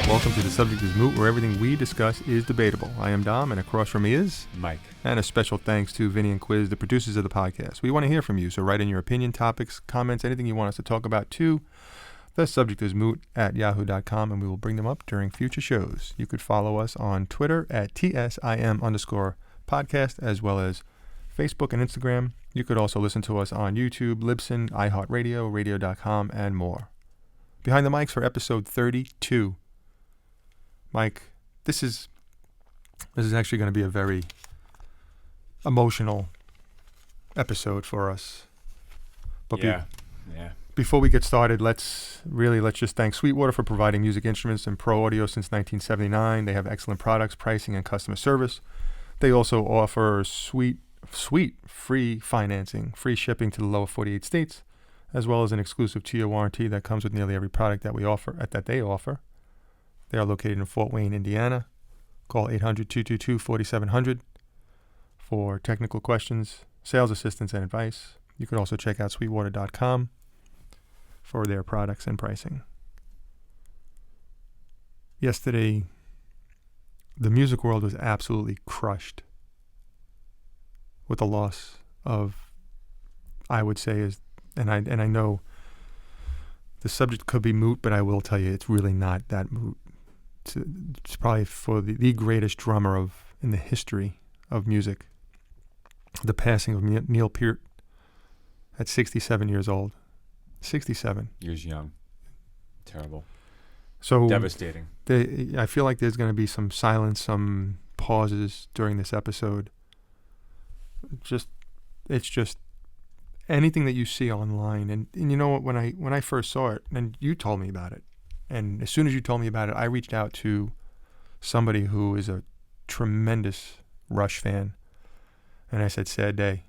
Welcome to The Subject is Moot, where everything we discuss is debatable. I am Dom, and across from me is Mike. And a special thanks to Vinny and Quiz, the producers of the podcast. We want to hear from you, so write in your opinion, topics, comments, anything you want us to talk about to thesubjectismoot@yahoo.com, and we will bring them up during future shows. You could follow us on Twitter at TSIM_podcast, as well as Facebook and Instagram. You could also listen to us on YouTube, Libsyn, iHeartRadio, radio.com, and more. Behind the mics for episode 32. Mike, this is actually going to be a very emotional episode for us. But before we get started, let's just thank Sweetwater for providing music instruments and pro audio since 1979. They have excellent products, pricing, and customer service. They also offer sweet free financing, free shipping to the lower 48 states, as well as an exclusive 2-year warranty that comes with nearly every product that they offer. They are located in Fort Wayne, Indiana. Call 800-222-4700 for technical questions, sales assistance, and advice. You could also check out sweetwater.com for their products and pricing. Yesterday, the music world was absolutely crushed with the loss of, I would say, and I know the subject could be moot, but I will tell you it's really not that moot. It's probably for the greatest drummer in the history of music. The passing of Neil Peart at 67 years old. 67. Years young. Terrible. So devastating. I feel like there's going to be some silence, some pauses during this episode. It's just anything that you see online. And you know what, when I first saw it, and you told me about it, and as soon as you told me about it, I reached out to somebody who is a tremendous Rush fan. And I said, sad day,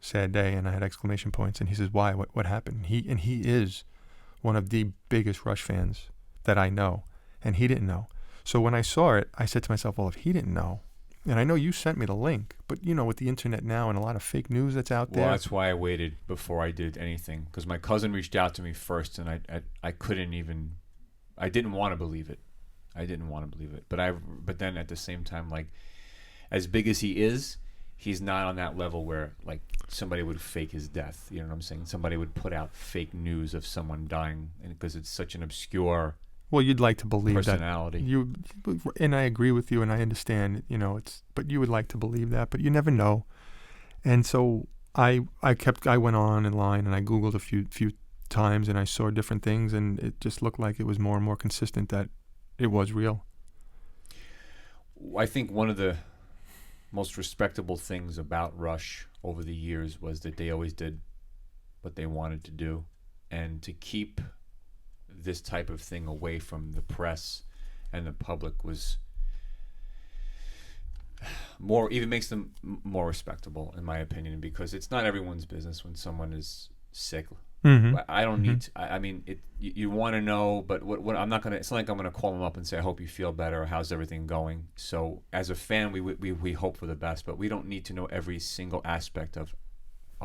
sad day. And I had exclamation points. And he says, why? What happened? He is one of the biggest Rush fans that I know. And he didn't know. So when I saw it, I said to myself, well, if he didn't know, and I know you sent me the link, but you know, with the internet now and a lot of fake news that's out there. Well, that's why I waited before I did anything, because my cousin reached out to me first, and I couldn't even. I didn't want to believe it. But then at the same time, like, as big as he is, he's not on that level where like somebody would fake his death. You know what I'm saying? Somebody would put out fake news of someone dying, because it's such an obscure. Well, you'd like to believe personality. And I agree with you, and I understand, but you would like to believe that, but you never know. And so I went on in line and I Googled a few times, and I saw different things, and it just looked like it was more and more consistent that it was real. I think one of the most respectable things about Rush over the years was that they always did what they wanted to do, and to keep this type of thing away from the press and the public was more, even makes them more respectable, in my opinion, because it's not everyone's business when someone is sick. Mm-hmm. I don't need to, I mean, you want to know, but what I'm not going to, it's not like I'm going to call them up and say, I hope you feel better, or how's everything going? So as a fan, we hope for the best, but we don't need to know every single aspect of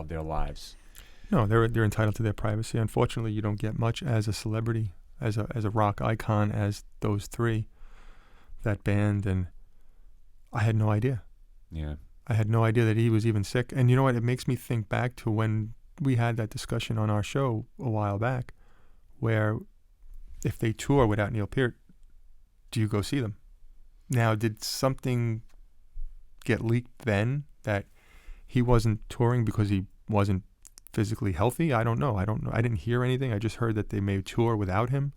their lives. No, they're entitled to their privacy. Unfortunately, you don't get much as a celebrity, as a rock icon, as those three, that band, and I had no idea. Yeah. I had no idea that he was even sick. And you know what? It makes me think back to when we had that discussion on our show a while back, where if they tour without Neil Peart, do you go see them? Now, did something get leaked then that he wasn't touring because he wasn't physically healthy? I don't know. I didn't hear anything. I just heard that they may tour without him.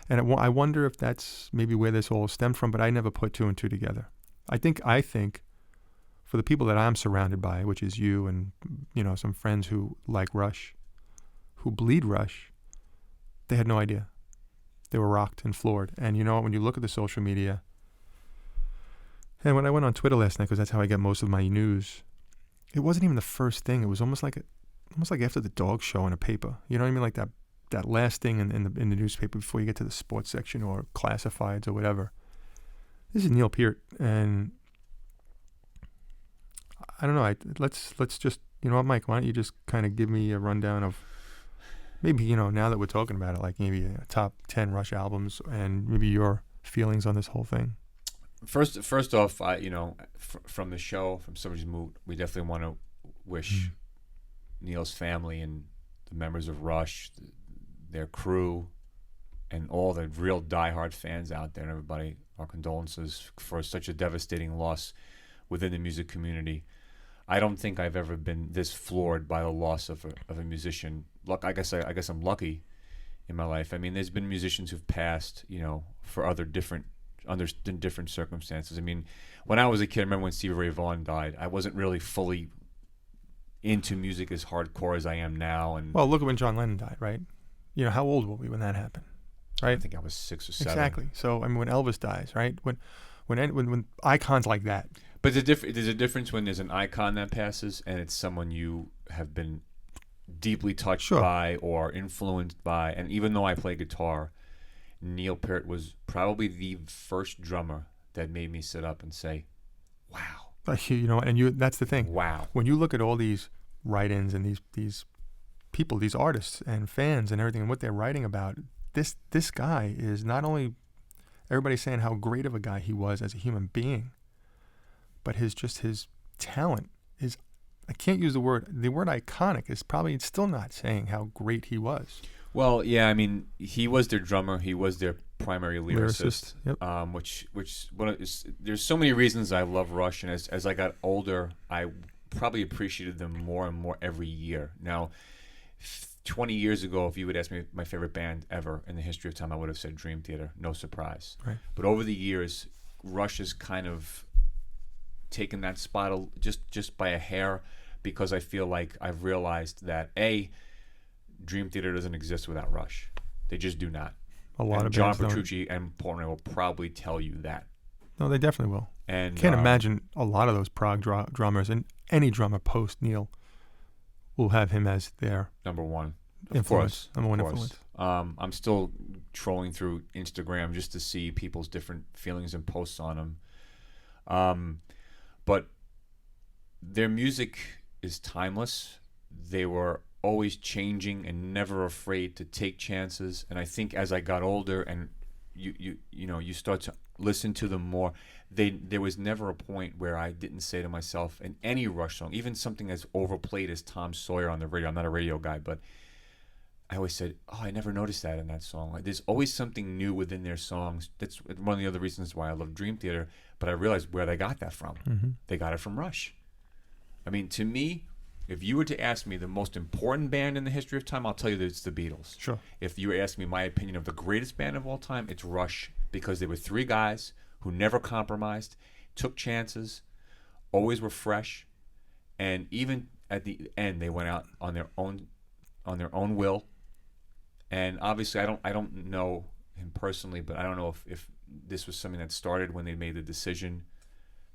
And I wonder if that's maybe where this all stemmed from, but I never put two and two together. I think for the people that I'm surrounded by, which is you and, some friends who like Rush, who bleed Rush, they had no idea. They were rocked and floored. And you know what? When you look at the social media, and when I went on Twitter last night, because that's how I get most of my news, it wasn't even the first thing. It was almost like after the dog show in a paper. You know what I mean? Like that last thing in the newspaper before you get to the sports section or classifieds or whatever. This is Neil Peart, and I don't know. Let's just, you know what, Mike? Why don't you just kind of give me a rundown of maybe, you know, now that we're talking about it, like maybe a top 10 Rush albums and maybe your feelings on this whole thing. First off, from the show, from Somebody's Moot, we definitely want to wish Neil's family and the members of Rush, their crew, and all the real diehard fans out there, and everybody, our condolences for such a devastating loss within the music community. I don't think I've ever been this floored by the loss of a musician. Look, I guess I'm lucky in my life. I mean, there's been musicians who've passed, you know, for under different circumstances. I mean, when I was a kid, I remember when Stevie Ray Vaughan died. I wasn't really fully into music as hardcore as I am now. And well, look at when John Lennon died, right? You know, how old were we when that happened, right? I think I was 6 or 7. Exactly. So I mean, when Elvis dies, right? When icons like that. But there's a difference when there's an icon that passes and it's someone you have been deeply touched by or influenced by. And even though I play guitar, Neil Peart was probably the first drummer that made me sit up and say, wow. You know, and that's the thing. Wow. When you look at all these write-ins and these people, these artists and fans and everything and what they're writing about, this guy is not only everybody's saying how great of a guy he was as a human being, but his talent is, I can't use the word iconic is probably still not saying how great he was. Well, yeah, I mean, he was their drummer. He was their primary lyricist. Yep. Which there's so many reasons I love Rush, and as I got older, I probably appreciated them more and more every year. Now, 20 years ago, if you would ask me my favorite band ever in the history of time, I would have said Dream Theater. No surprise. Right. But over the years, Rush has kind of taken that spot just by a hair, because I feel like I've realized that Dream Theater doesn't exist without Rush. They just do not. A lot of John bands Petrucci and Portnoy will probably tell you that. No, they definitely will. And can't imagine a lot of those prog drummers, and any drummer post Neil will have him as their number one influence. Number one influence. I'm still trolling through Instagram just to see people's different feelings and posts on him. But their music is timeless. They were always changing and never afraid to take chances. And I think as I got older and you start to listen to them more, there was never a point where I didn't say to myself in any Rush song, even something as overplayed as Tom Sawyer on the radio. I'm not a radio guy, but I always said, I never noticed that in that song. Like, there's always something new within their songs. That's one of the other reasons why I love Dream Theater. But I realized where they got that from. Mm-hmm. They got it from Rush. I mean, to me, if you were to ask me the most important band in the history of time, I'll tell you that it's the Beatles. Sure. If you ask me my opinion of the greatest band of all time, it's Rush, because they were 3 guys who never compromised, took chances, always were fresh, and even at the end, they went out on their own will. And obviously, I don't know him personally, but I don't know if this was something that started when they made the decision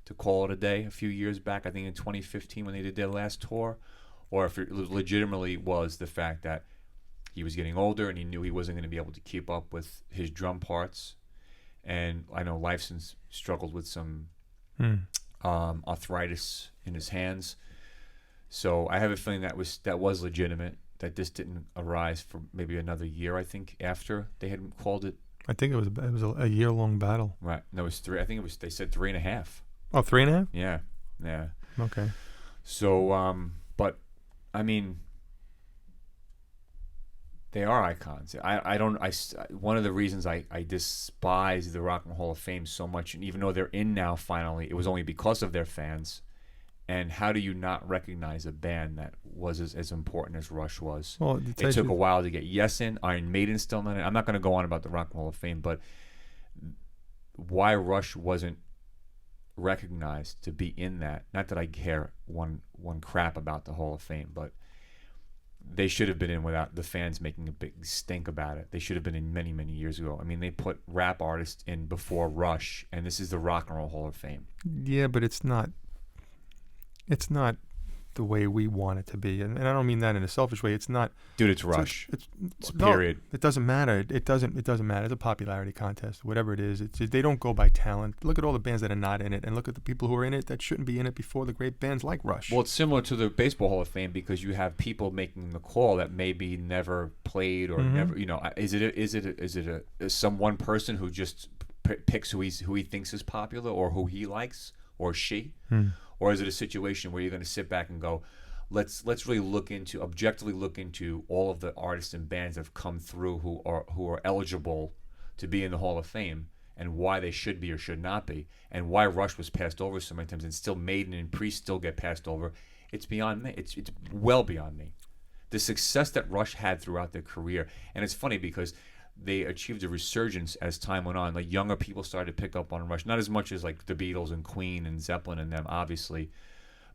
to call it a day a few years back, I think in 2015 when they did their last tour, or if it legitimately was the fact that he was getting older and he knew he wasn't going to be able to keep up with his drum parts. And I know Lifeson's struggled with some arthritis in his hands. So I have a feeling that was legitimate, that this didn't arise for maybe another year, I think, after they had called it. I think it was a year-long battle. Right. No, it was 3. I think they said 3.5. Oh, 3.5? Yeah. Okay. So, but I mean, they are icons. One of the reasons I despise the Rock and Roll Hall of Fame so much, and even though they're in now finally, it was only because of their fans. And how do you not recognize a band that was as important as Rush was? Well, it took a while to get Yes in. Iron Maiden's still not in. I'm not going to go on about the Rock and Roll Hall of Fame, but why Rush wasn't recognized to be in that. Not that I care one crap about the Hall of Fame, but they should have been in without the fans making a big stink about it. They should have been in many, many years ago. I mean, they put rap artists in before Rush, and this is the Rock and Roll Hall of Fame. Yeah, but it's not the the way we want it to be. And I don't mean that in a selfish way. It's not. Dude, it's Rush. Period. No, it doesn't matter. It doesn't matter. It's a popularity contest, whatever it is. They don't go by talent. Look at all the bands that are not in it, and look at the people who are in it that shouldn't be in it before the great bands like Rush. Well, it's similar to the Baseball Hall of Fame because you have people making the call that maybe never played or never. Is some one person who just picks who he thinks is popular or who he likes or she, or is it a situation where you're going to sit back and go, let's really objectively look into all of the artists and bands that have come through who are eligible to be in the Hall of Fame and why they should be or should not be, and why Rush was passed over so many times and still Maiden and Priest still get passed over. It's beyond me. It's well beyond me. The success that Rush had throughout their career, and it's funny because they achieved a resurgence as time went on. Like younger people started to pick up on Rush, not as much as like the Beatles and Queen and Zeppelin and them, obviously,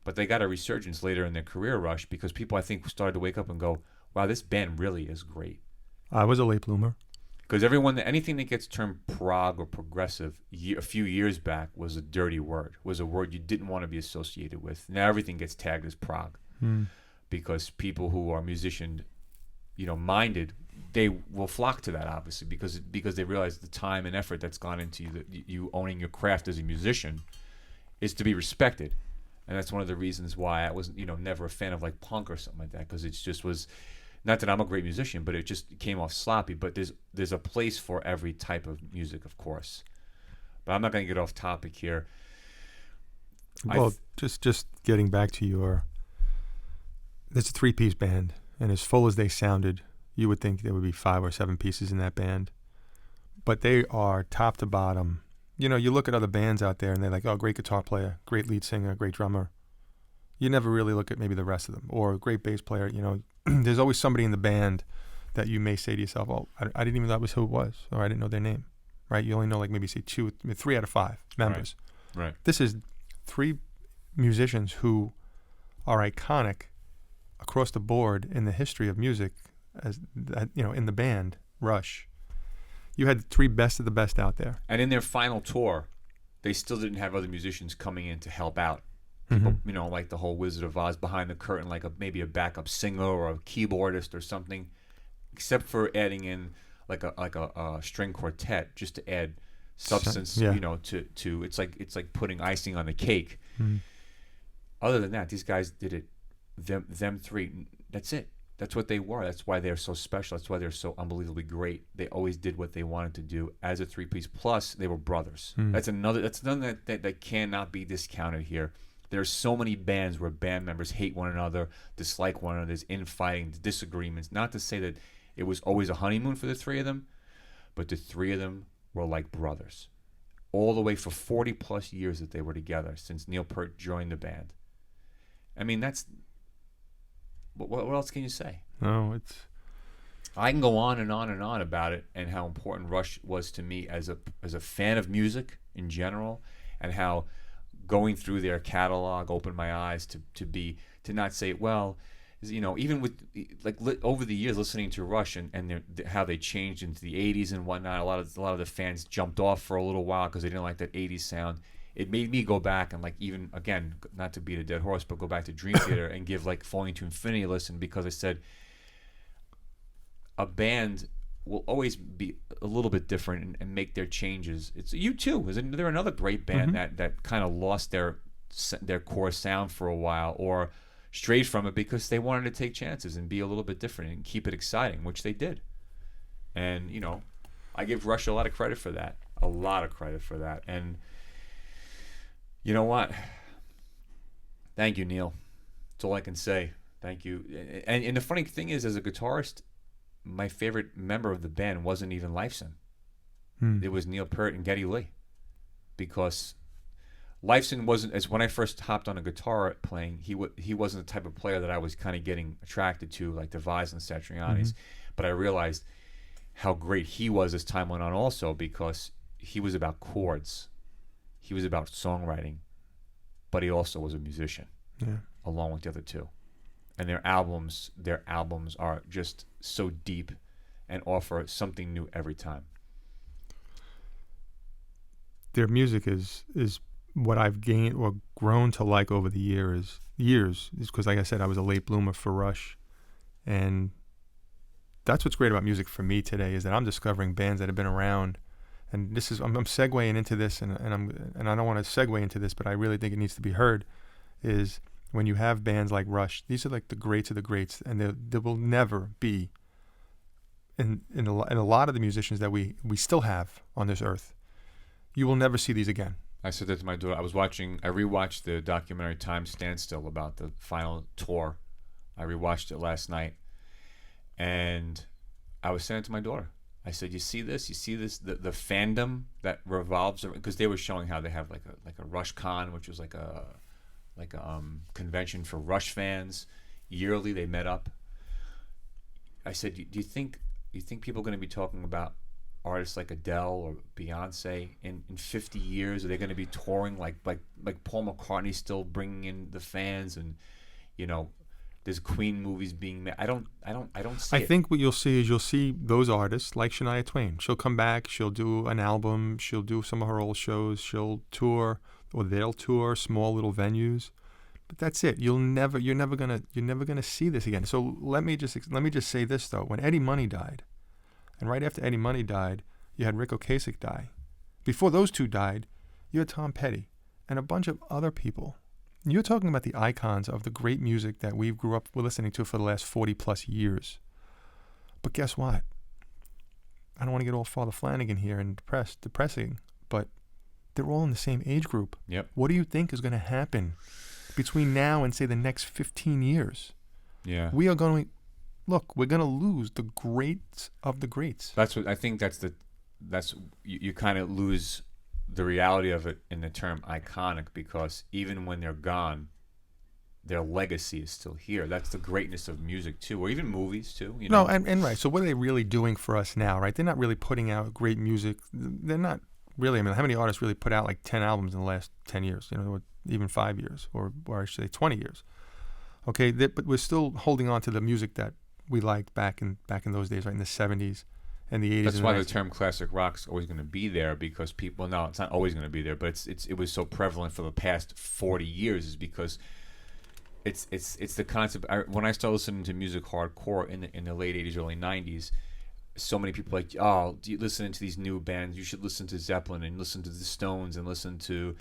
but they got a resurgence later in their career, Rush, because people I think started to wake up and go, "Wow, this band really is great." I was a late bloomer. Because anything that gets termed prog or progressive a few years back was a dirty word, was a word you didn't want to be associated with. Now everything gets tagged as prog because people who are minded, they will flock to that obviously because they realize the time and effort that's gone into you owning your craft as a musician is to be respected, and that's one of the reasons why I was never a fan of like punk or something like that because it just was. Not that I'm a great musician, but it just came off sloppy. But there's a place for every type of music, of course. But I'm not going to get off topic here. Well, just getting back to it's a 3-piece band, and as full as they sounded, you would think there would be 5 or 7 pieces in that band. But they are top to bottom. You look at other bands out there, and they're like, oh, great guitar player, great lead singer, great drummer. You never really look at maybe the rest of them. Or great bass player, There's always somebody in the band that you may say to yourself, "Oh, I didn't even know that was who it was, or I didn't know their name." Right? You only know like maybe say 3 out of 5 members. Right. This is 3 musicians who are iconic across the board in the history of music, as in the band Rush. You had 3 best of the best out there, and in their final tour, they still didn't have other musicians coming in to help out. People, like the whole Wizard of Oz behind the curtain, like maybe a backup singer or a keyboardist or something, except for adding in like a string quartet just to add substance. To it's like putting icing on the cake. Other than that, these guys did it. Them 3. That's it. That's what they were. That's why they're so special. That's why they're so unbelievably great. They always did what they wanted to do as a 3-piece. Plus, they were brothers. That's another that cannot be discounted here. There's so many bands where band members hate one another, dislike one another, there's infighting, disagreements. Not to say that it was always a honeymoon for the 3 of them, but the 3 of them were like brothers. All the way for 40 plus years that they were together since Neil Peart joined the band. I mean, that's... What else can you say? No, I can go on and on and on about it and how important Rush was to me as a fan of music in general, and how going through their catalog opened my eyes to not say, well, even with over the years listening to Rush and how they changed into the 80s and whatnot, a lot of the fans jumped off for a little while because they didn't like that 80s sound. It made me go back and like, even again, not to beat a dead horse, but go back to Dream Theater and give like Falling to Infinity a listen, because I said a band will always be a little bit different and make their changes. It's U2. Isn't there another great band that kind of lost their core sound for a while or strayed from it because they wanted to take chances and be a little bit different and keep it exciting, which they did. And, I give Rush a lot of credit for that. And you know what? Thank you, Neil. That's all I can say. Thank you. And the funny thing is, as a guitarist, my favorite member of the band wasn't even Lifeson. It was Neil Peart and Geddy Lee, because Lifeson wasn't, as when I first hopped on a guitar playing, he wasn't the type of player that I was kind of getting attracted to, like Devise and Satriani's. But I realized how great he was as time went on also, because he was about chords, he was about songwriting, but he also was a musician, along with the other 2. And their albums are just so deep and offer something new every time. Their music is what I've gained or grown to like over the years. years, because like I said, I was a late bloomer for Rush, and that's what's great about music for me today, is that I'm discovering bands that have been around. And this is I'm segueing into this, and I don't want to segue into this, but I really think it needs to be heard. Is when you have bands like Rush, these are like the greats of the greats, and there will never be in a lot of the musicians that we still have on this earth. You will never see these again. I said that to my daughter. I rewatched the documentary Time Stands Still about the final tour. I rewatched it last night, and I was saying it to my daughter. I said, "You see this? You see this? The fandom that revolves around," because they were showing how they have like a Rush Con, which was like a convention for Rush fans. Yearly, they met up. I said, "Do you think people are going to be talking about artists like Adele or Beyonce in 50 years? Are they going to be touring like Paul McCartney, still bringing in the fans, and there's Queen movies being made? I don't see it. I think what you'll see those artists like Shania Twain. She'll come back, she'll do an album, she'll do some of her old shows, she'll tour, or they'll tour small little venues. But that's it. You're never gonna see this again. So let me just say this though. When Eddie Money died, and right after Eddie Money died, you had Rick Ocasek die. Before those two died, you had Tom Petty and a bunch of other people. You're talking about the icons of the great music that we grew up listening to for the last 40 plus years. But guess what? I don't want to get all Father Flanagan here and depressing, but they're all in the same age group. Yep. What do you think is going to happen between now and say the next 15 years? Yeah. We're going to lose the greats of the greats. That's what I think. You kind of lose the reality of it in the term iconic, because even when they're gone, their legacy is still here. That's the greatness of music too, or even movies too. No, and right. So what are they really doing for us now, right? They're not really putting out great music. They're not really. I mean, how many artists really put out like 10 albums in the last 10 years? Or even 5 years, or I should say 20 years. Okay, but we're still holding on to the music that we liked back in those days, right, in the 70s and the 80s. That's and why the the term classic rock's always going to be there, because people. No, it's not always going to be there, but it was so prevalent for the past 40 years, is because it's the concept. When I started listening to music hardcore in the late 80s, early 90s, so many people like, oh, do you listen to these new bands? You should listen to Zeppelin and listen to the Stones and listen to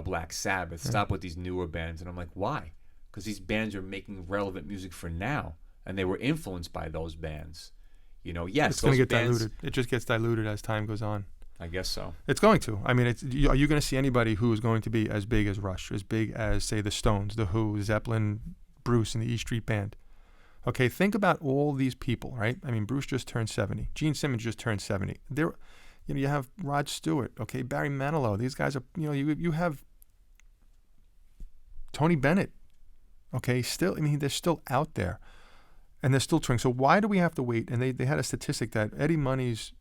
Black Sabbath. Stop with these newer bands. And I'm like, why? Because these bands are making relevant music for now, and they were influenced by those bands. Yes, it's going to get diluted. It just gets diluted as time goes on. I guess so. It's going to. I mean, are you going to see anybody who is going to be as big as Rush, as big as, say, the Stones, the Who, Zeppelin, Bruce, and the E Street Band? Okay, think about all these people, right? I mean, Bruce just turned 70. Gene Simmons just turned 70. You have Rod Stewart, okay, Barry Manilow. These guys are, you have Tony Bennett, okay, still, I mean, they're still out there, and they're still touring. So why do we have to wait? And they had a statistic that Eddie Money's,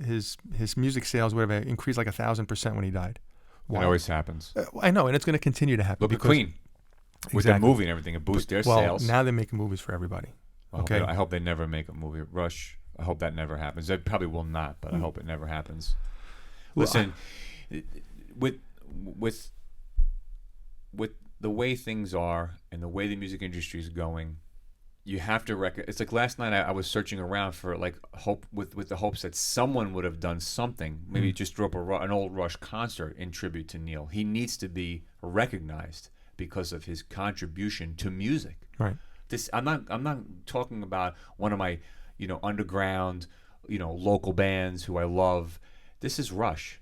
his music sales, whatever, increased like 1,000% when he died. Why? It always happens. I know, and it's going to continue to happen. Look at Queen. With the movie and everything, it boosts their sales. Now they're making movies for everybody. Okay. I hope they never make a movie. Rush, I hope that never happens. They probably will not, but I hope it never happens. Listen, with the way things are and the way the music industry is going, you have to it's like last night I was searching around for like hope with the hopes that someone would have done something. Maybe just throw up an old Rush concert in tribute to Neil. He needs to be recognized because of his contribution to music. Right. I'm not talking about one of my underground local bands who I love. This is Rush.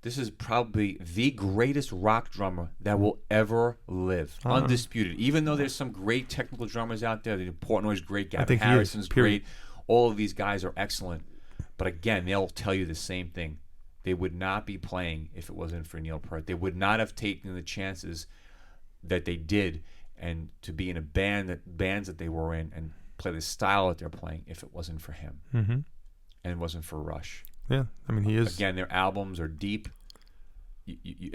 This is probably the greatest rock drummer that will ever live. Undisputed. Even though there's some great technical drummers out there, Portnoy's great, Gavin Harrison's great. All of these guys are excellent. But again, they'll tell you the same thing. They would not be playing if it wasn't for Neil Peart. They would not have taken the chances that they did, and to be in bands that they were in and play the style that they're playing if it wasn't for him. Mm-hmm. And it wasn't for Rush. Yeah, I mean, he is. Again, their albums are deep.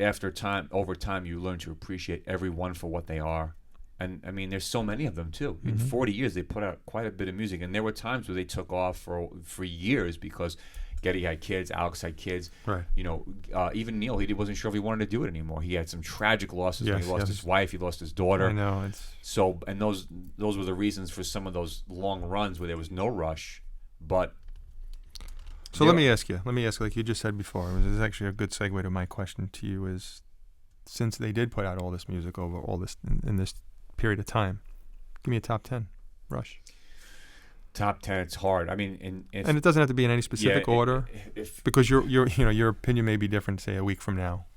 Over time, you learn to appreciate every one for what they are. And I mean, there's so many of them too. In 40 years, they put out quite a bit of music, and there were times where they took off for years because, Geddy had kids, Alex had kids. Right. You know, even Neil, he wasn't sure if he wanted to do it anymore. He had some tragic losses. Yes, When he lost yes. his wife, he lost his daughter. I know it's So, and those were the reasons for some of those long runs where there was no Rush. But so. Let me ask you, like you just said before. This is actually a good segue to my question to you. Is since they did put out all this music over all this in this period of time, give me a top 10 Rush. Top 10, it's hard. I mean, And it doesn't have to be in any specific order, because your opinion may be different, say, a week from now.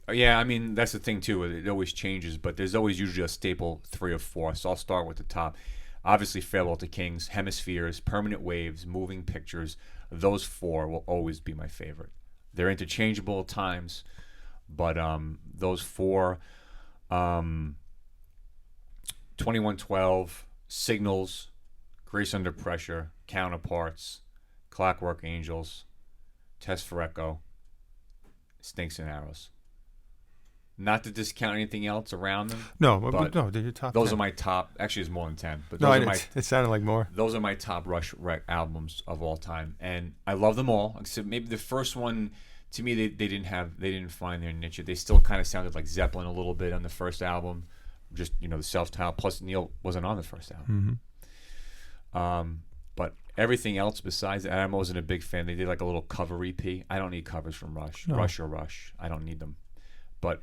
Yeah, I mean, that's the thing too. It always changes, but there's always usually a staple 3 or 4. So I'll start with the top. Obviously, Farewell to Kings, Hemispheres, Permanent Waves, Moving Pictures. Those 4 will always be my favorite. They're interchangeable at times, but those 4, 2112, Signals, Grace Under Pressure, Counterparts, Clockwork Angels, Test for Echo, Stinks and Arrows. Not to discount anything else around them. No, but no, they're your top. Those 10. are my top. Actually, it's more than 10. But No, those it sounded like more. Those are my top Rush albums of all time, and I love them all. Except maybe the first one, to me, they didn't find their niche. They still kind of sounded like Zeppelin a little bit on the first album, just the self-titled. Plus, Neil wasn't on the first album. Mm-hmm. But everything else besides that, I wasn't a big fan. They did like a little cover EP. I don't need covers from Rush. No. Rush. I don't need them. But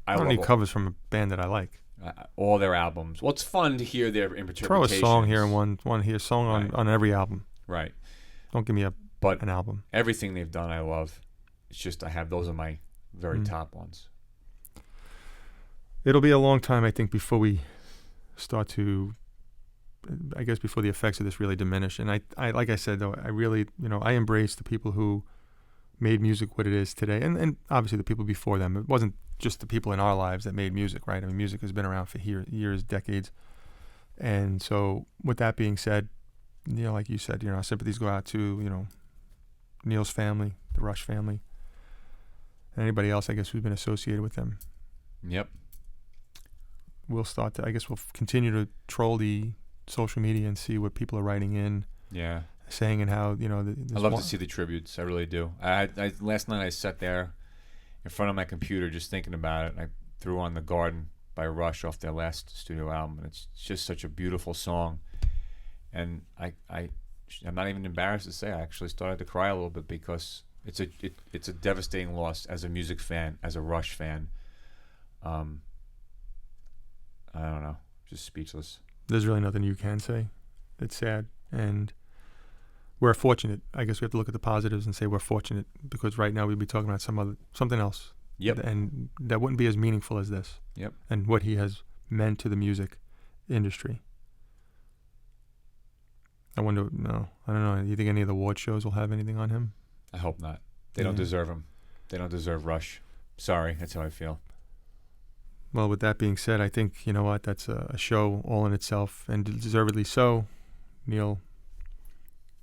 I don't need covers from a band that I like. All their albums. Well, it's fun to hear their interpretations. Throw a song here and one here, song on every album. Right. Don't give me an album. Everything they've done, I love. It's just those are my very top ones. It'll be a long time, I think, before we start to, I guess, before the effects of this really diminish. And I like I said, though, I really, I embrace the people who made music what it is today, and obviously the people before them. It wasn't just the people in our lives that made music, right? I mean, music has been around for years, decades. And so with that being said, like you said, our sympathies go out to, Neil's family, the Rush family, and anybody else, I guess, who's been associated with them. Yep. We'll continue to troll the social media and see what people are writing in. Yeah. Saying and how, I love to see the tributes. I really do. Last night I sat there in front of my computer just thinking about it. I threw on The Garden by Rush off their last studio album, and it's just such a beautiful song. And I'm not even embarrassed to say I actually started to cry a little bit, because it's a devastating loss as a music fan, as a Rush fan. I don't know, just speechless. There's really nothing you can say. It's sad, and we're fortunate. I guess we have to look at the positives and say we're fortunate, because right now we'd be talking about something else. Yep. And that wouldn't be as meaningful as this. Yep. And what he has meant to the music industry. I don't know. You think any of the award shows will have anything on him? I hope not. They don't deserve him. They don't deserve Rush. Sorry, that's how I feel. Well, with that being said, I think, that's a show all in itself, and deservedly so. Neil,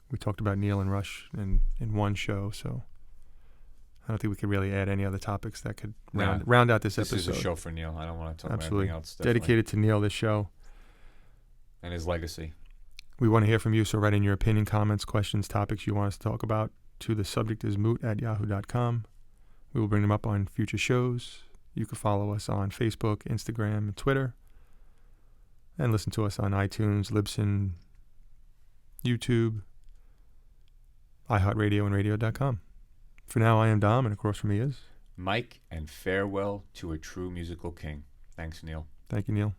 we talked about Neil and Rush in one show, so I don't think we could really add any other topics that could round out this episode. This is a show for Neil. I don't want to talk Absolutely. about anything else. Definitely. Dedicated to Neil, this show. And his legacy. We want to hear from you, so write in your opinion, comments, questions, topics you want us to talk about to the subject is moot@yahoo.com. We will bring them up on future shows. You can follow us on Facebook, Instagram, and Twitter. And listen to us on iTunes, Libsyn, YouTube, iHeartRadio, and radio.com. For now, I am Dom, and across from me is Mike, and farewell to a true musical king. Thanks, Neil. Thank you, Neil.